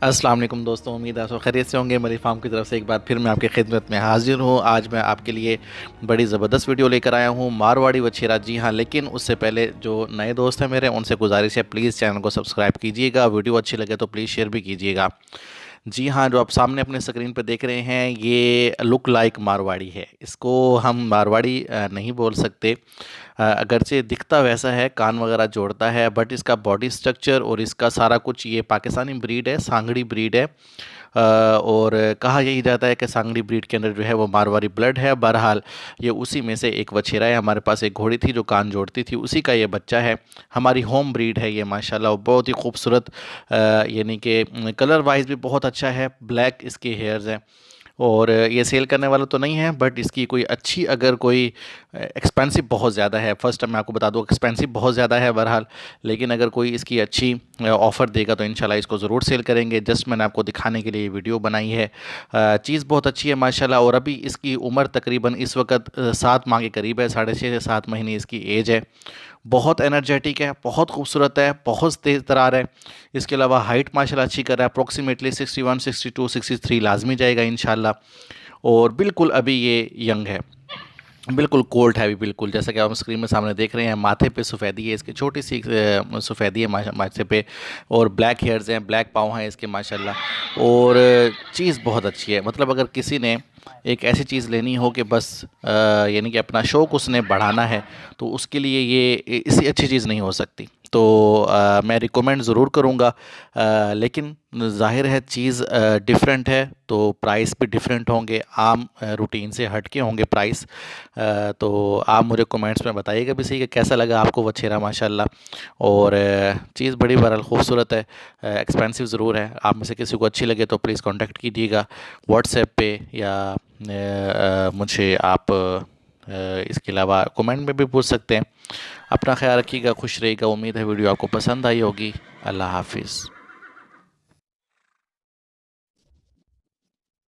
अस्सलाम वालेकुम दोस्तों, उम्मीद है सब खैरियत से होंगे। मेरी फार्म की तरफ से एक बार फिर मैं आपकी खिदमत में हाजिर हूँ। आज मैं आपके लिए बड़ी ज़बरदस्त वीडियो लेकर आया हूँ, मारवाड़ी वछेरा। जी हाँ, लेकिन उससे पहले जो नए दोस्त हैं मेरे, उनसे गुजारिश है प्लीज़ चैनल को सब्सक्राइब कीजिएगा। वीडियो अच्छी लगे तो प्लीज़ शेयर भी कीजिएगा। जी हाँ, जो आप सामने अपने स्क्रीन पर देख रहे हैं ये लुक लाइक मारवाड़ी है। इसको हम मारवाड़ी नहीं बोल सकते। अगरचे दिखता वैसा है, कान वगैरह जोड़ता है, बट इसका बॉडी स्ट्रक्चर और इसका सारा कुछ ये पाकिस्तानी ब्रीड है, सांगड़ी ब्रीड है। और कहा यही जाता है कि सांगड़ी ब्रीड के अंदर जो है वो मारवाड़ी ब्लड है। बहरहाल ये उसी में से एक वछेरा है। हमारे पास एक घोड़ी थी जो कान जोड़ती थी, उसी का ये बच्चा है। हमारी होम ब्रीड है ये माशाल्लाह, बहुत ही खूबसूरत, यानी कि कलर वाइज भी बहुत अच्छा है। ब्लैक इसके हेयर्स हैं और ये सेल करने वाला तो नहीं है, बट इसकी कोई अच्छी, अगर कोई एक्सपेंसिव बहुत ज़्यादा है, फर्स्ट टाइम मैं आपको बता दूँ एक्सपेंसिव बहुत ज़्यादा है बहरहाल, लेकिन अगर कोई इसकी अच्छी ऑफ़र देगा तो इंशाल्लाह इसको ज़रूर सेल करेंगे। जस्ट मैंने आपको दिखाने के लिए ये वीडियो बनाई है। चीज़ बहुत अच्छी है माशाल्लाह। और अभी इसकी उम्र तकरीबन इस वक्त 7 माह के करीब है, 6.5 से 7 महीने इसकी एज है। बहुत एनर्जेटिक है, बहुत खूबसूरत है, बहुत तेज़ तरार है। इसके अलावा हाइट माशाल्लाह अच्छी कर रहा है, अप्रॉक्सीमेटली 61, 62, 63 लाजमी जाएगा इंशाल्लाह। और बिल्कुल अभी ये यंग है, बिल्कुल कोल्ड है अभी, बिल्कुल जैसा कि आप स्क्रीन में सामने देख रहे हैं। माथे पे सफ़ेदी है इसकी, छोटी सी सफ़ेदी है माथे पे, और ब्लैक हेयर्स हैं, ब्लैक पाँव हैं इसके माशाल्लाह। और चीज़ बहुत अच्छी है। मतलब अगर किसी ने एक ऐसी चीज़ लेनी हो कि बस यानी कि अपना शौक़ उसने बढ़ाना है, तो उसके लिए ये इससे अच्छी चीज़ नहीं हो सकती। तो मैं रिकमेंड ज़रूर करूँगा। लेकिन ज़ाहिर है चीज़ डिफरेंट है, तो प्राइस भी डिफरेंट होंगे, आम रूटीन से हट के होंगे प्राइस। तो आप मुझे कमेंट्स में बताइएगा भी सही कि कैसा लगा आपको वछेरा माशाल्लाह। और चीज़ बड़ी बहरहाल खूबसूरत है, एक्सपेंसिव ज़रूर है। आप में से किसी को अच्छी लगे तो प्लीज़ कांटेक्ट कीजिएगा व्हाट्सएप पे, या मुझे आप इसके अलावा कमेंट में भी पूछ सकते हैं। अपना ख्याल रखिएगा, खुश रहिएगा। उम्मीद है वीडियो आपको पसंद आई होगी। अल्लाह हाफिज़।